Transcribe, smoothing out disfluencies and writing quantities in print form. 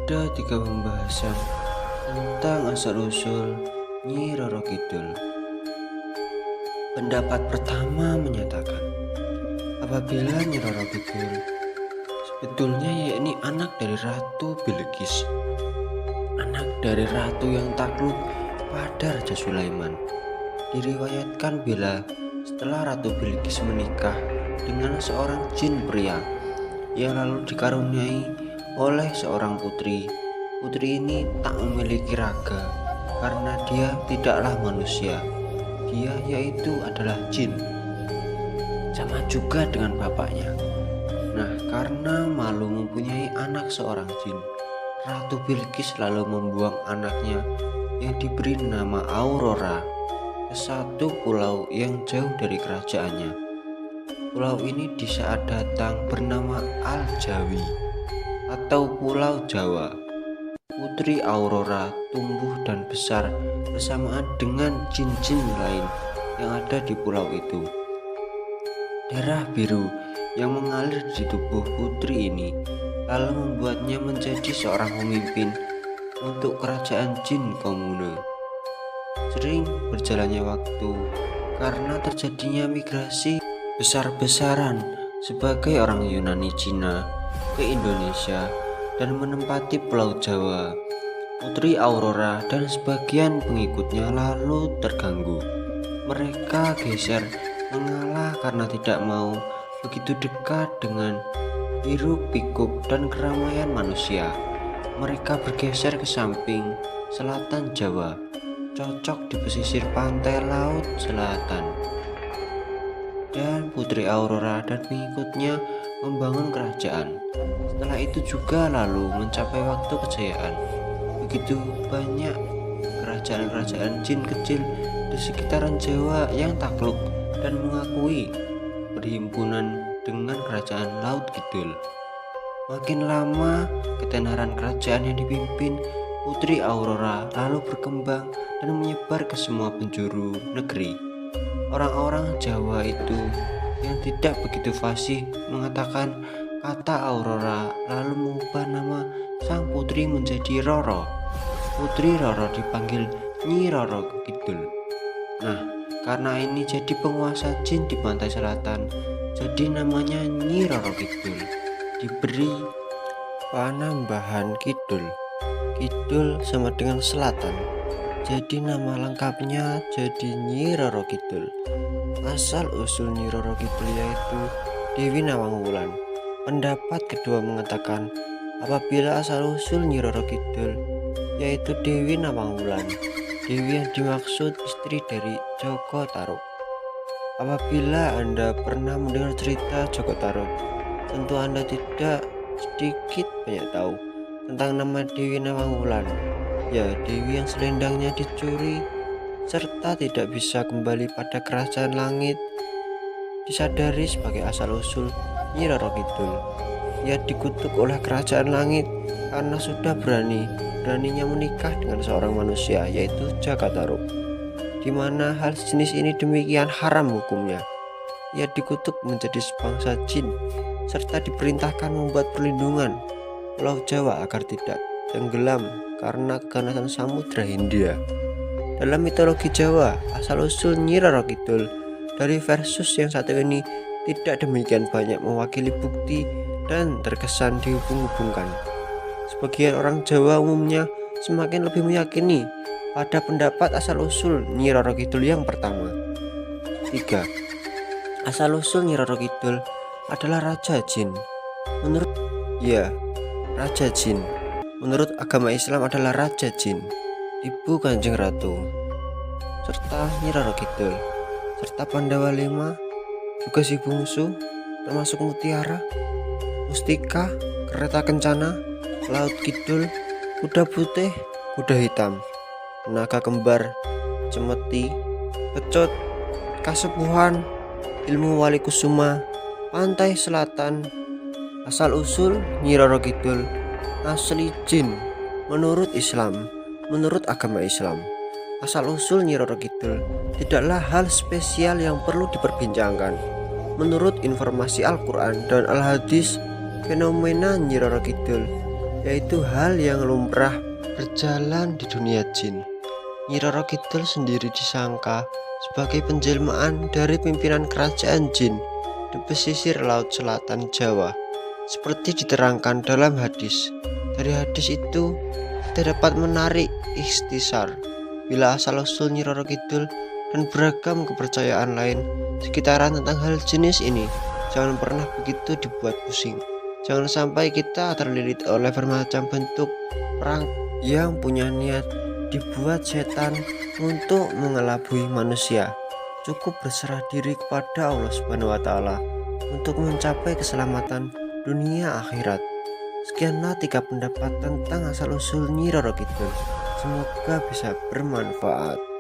Ada 3 pembahasan tentang asal-usul Nyi Roro Kidul. Pendapat pertama menyatakan apabila Nyi Roro Kidul sebetulnya yakni anak dari Ratu Bilqis, anak dari ratu yang takluk pada Raja Sulaiman. Diriwayatkan bila setelah Ratu Bilqis menikah dengan seorang jin pria, ia lalu dikaruniai oleh seorang putri. Putri ini tak memiliki raga karena dia tidaklah manusia. Dia yaitu adalah jin, sama juga dengan bapaknya. Nah, karena malu mempunyai anak seorang jin, Ratu Bilqis lalu membuang anaknya yang diberi nama Aurora ke satu pulau yang jauh dari kerajaannya. Pulau ini di saat datang bernama Al-Jawi atau Pulau Jawa. Putri Aurora tumbuh dan besar bersamaan dengan jin-jin lain yang ada di pulau itu. Darah biru yang mengalir di tubuh putri ini lalu membuatnya menjadi seorang pemimpin untuk kerajaan jin komune. Sering berjalannya waktu karena terjadinya migrasi besar-besaran sebagai orang Yunani Cina ke Indonesia dan menempati Pulau Jawa. Putri Aurora dan sebagian pengikutnya lalu terganggu. Mereka geser mengalah karena tidak mau begitu dekat dengan hiruk-pikuk dan keramaian manusia. Mereka bergeser ke samping selatan Jawa, cocok di pesisir pantai laut selatan. Dan Putri Aurora dan pengikutnya membangun kerajaan. Setelah itu juga lalu mencapai waktu kejayaan. Begitu banyak kerajaan-kerajaan jin kecil di sekitaran Jawa yang takluk dan mengakui perhimpunan dengan kerajaan Laut Kidul. Makin lama ketenaran kerajaan yang dipimpin Putri Aurora lalu berkembang dan menyebar ke semua penjuru negeri. Orang-orang Jawa itu yang tidak begitu fasih mengatakan kata Aurora lalu mengubah nama sang putri menjadi Roro. Putri Roro dipanggil Nyi Roro Kidul. Nah, karena ini jadi penguasa jin di pantai selatan, jadi namanya Nyi Roro Kidul. Diberi penambahan Kidul. Kidul sama dengan selatan, jadi nama lengkapnya jadi Nyi Roro Kidul. Asal usul Nyi Roro Kidul yaitu Dewi Nawang Wulan. Pendapat kedua mengatakan apabila asal usul Nyi Roro Kidul yaitu Dewi Nawang Wulan, Dewi yang dimaksud istri dari Joko Tarub. Apabila Anda pernah mendengar cerita Joko Tarub, tentu Anda tidak sedikit banyak tahu tentang nama Dewi Nawang Wulan. Ya, Dewi yang selendangnya dicuri serta tidak bisa kembali pada kerajaan langit, disadari sebagai asal-usul Nyi Roro Kidul. Ia dikutuk oleh kerajaan langit karena sudah beraninya menikah dengan seorang manusia yaitu Jaka Tarub, di mana hal sejenis ini demikian haram hukumnya. Ia dikutuk menjadi sebangsa jin serta diperintahkan membuat perlindungan Pulau Jawa agar tidak tenggelam karena keganasan Samudra Hindia. Dalam mitologi Jawa, asal-usul Nyi Roro Kidul dari versus yang satu ini tidak demikian banyak mewakili bukti dan terkesan dihubung-hubungkan. Sebagian orang Jawa umumnya semakin lebih meyakini pada pendapat asal-usul Nyi Roro Kidul yang pertama. 3. Asal-usul Nyi Roro Kidul adalah Raja Jin. Raja Jin. Menurut agama Islam adalah Raja Jin, Ibu Kanjeng Ratu, serta Nyi Roro Kidul, serta Pandawa 5, juga si bungsu, termasuk Mutiara, Mustika, Kereta Kencana, Laut Kidul, Kuda Putih, Kuda Hitam, Naga Kembar, Cemeti, Kecut, Kasepuhan, Ilmu Wali Kusuma, Pantai Selatan. Asal-usul Nyi Roro Kidul asli jin menurut Islam. Menurut agama Islam, asal-usul Nyi Roro Kidul tidaklah hal spesial yang perlu diperbincangkan. Menurut informasi Al-Quran dan Al-Hadis, fenomena Nyi Roro Kidul yaitu hal yang lumrah berjalan di dunia jin. Nyi Roro Kidul sendiri disangka sebagai penjelmaan dari pimpinan kerajaan jin di pesisir laut selatan Jawa, seperti diterangkan dalam hadis. Dari hadis itu kita dapat menarik ikhtisar bila asal-usul Nyi Roro Kidul dan beragam kepercayaan lain sekitaran tentang hal jenis ini. Jangan pernah begitu dibuat pusing. Jangan sampai kita terlilit oleh bermacam bentuk perang yang punya niat dibuat setan untuk mengelabui manusia. Cukup berserah diri kepada Allah Subhanahu wa Ta'ala untuk mencapai keselamatan dunia akhirat. Sekianlah 3 pendapat tentang asal-usul Nyi Roro Kidul. Semoga bisa bermanfaat.